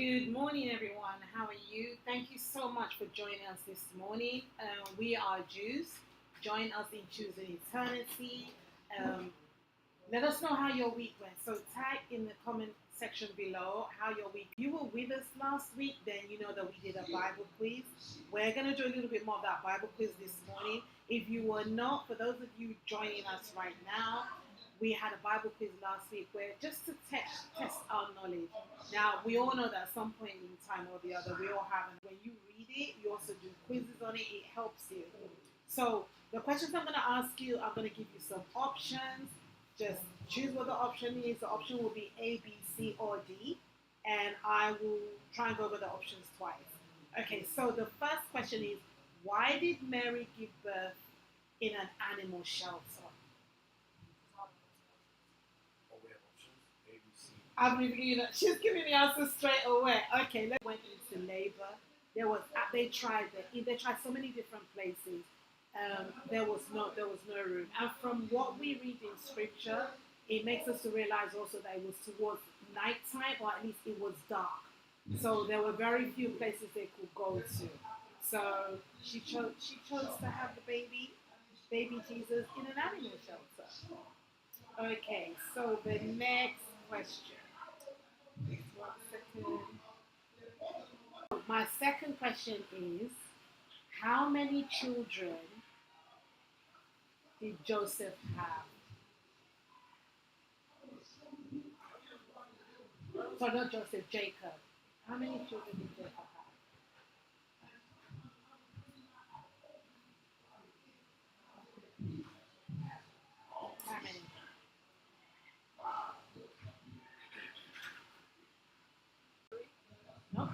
Good morning, everyone. How are you? Thank you so much for joining us this morning. We are Jews. Join us in choosing eternity. Um, Let us know how your week went. So type in the comment section below how your week. If you were with us last week, then you know that we did a Bible quiz. We're going to do a little bit more of that Bible quiz this morning. If you were not, for those of you joining us right now, we had a Bible quiz last week where just to test our knowledge. Now, we all know that at some point in time or the other, we all have, and when you read it, you also do quizzes on it, it helps you. So, the questions I'm going to ask you, I'm going to give you some options. Just choose what the option is. The option will be A, B, C, or D, and I will try and go over the options twice. Okay, so the first question is, why did Mary give birth in an animal shelter? I'm reviewing it. She's giving the answer straight away. Okay, let's went into labor. They tried so many different places. There was no room. And from what we read in scripture, it makes us to realize also that it was towards nighttime, or at least it was dark. So there were very few places they could go to. So she chose to have the baby Jesus in an animal shelter. Okay, so the next question. One second. My second question is, how many children did Joseph have? So not Joseph, Jacob. How many children did Jacob have? How many? No?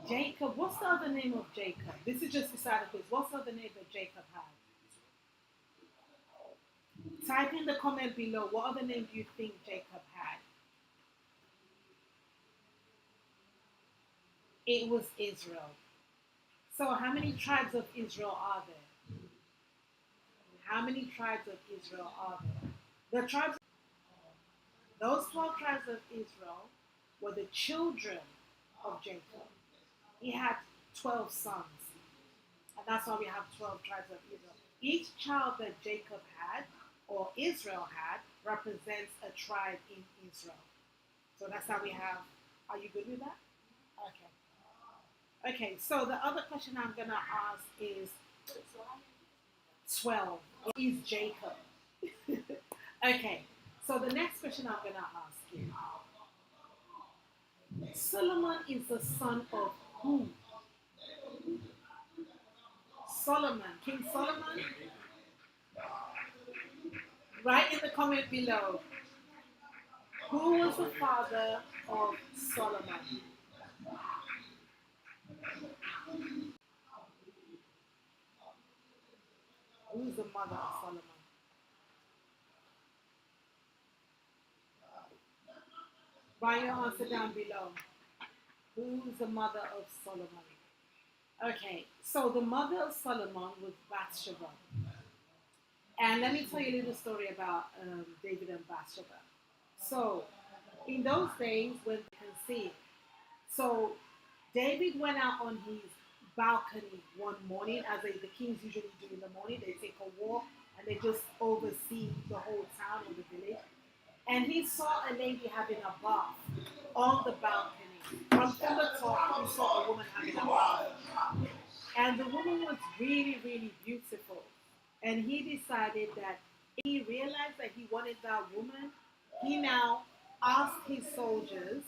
Jacob, what's the other name of Jacob? This is just beside the quiz. What's the other name that Jacob had? Type in the comment below, what other name do you think Jacob had? It was Israel. So how many tribes of Israel are there? How many tribes of Israel are there? Those 12 tribes of Israel were the children of Jacob. He had 12 sons. And that's why we have 12 tribes of Israel. Each child that Jacob had, or Israel had, represents a tribe in Israel. So that's how we have. Are you good with that? Okay. Okay, so the other question I'm going to ask is 12. What is Jacob? Okay, so the next question I'm going to ask you, Solomon is the son of who? Solomon, King Solomon? Write in the comment below. Who was the father of Solomon? Who is the mother of Solomon? Write your answer down below. Who is the mother of Solomon? Okay, so the mother of Solomon was Bathsheba. And let me tell you a little story about David and Bathsheba. So, in those days, when they can see, so David went out on his balcony one morning, as the kings usually do in the morning. They take a walk and they just oversee the whole town or the village. And he saw a lady having a bath on the balcony. From the top, he saw a woman having a bath. And the woman was really, really beautiful. And he decided that he realized that he wanted that woman. He now asked his soldiers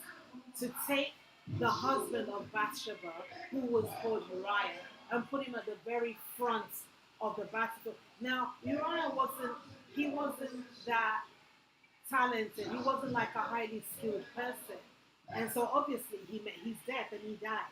to take the husband of Bathsheba, who was called Uriah, and put him at the very front of the battlefield. Now, Uriah wasn't that talented. He wasn't like a highly skilled person. And so obviously he met his death and he died.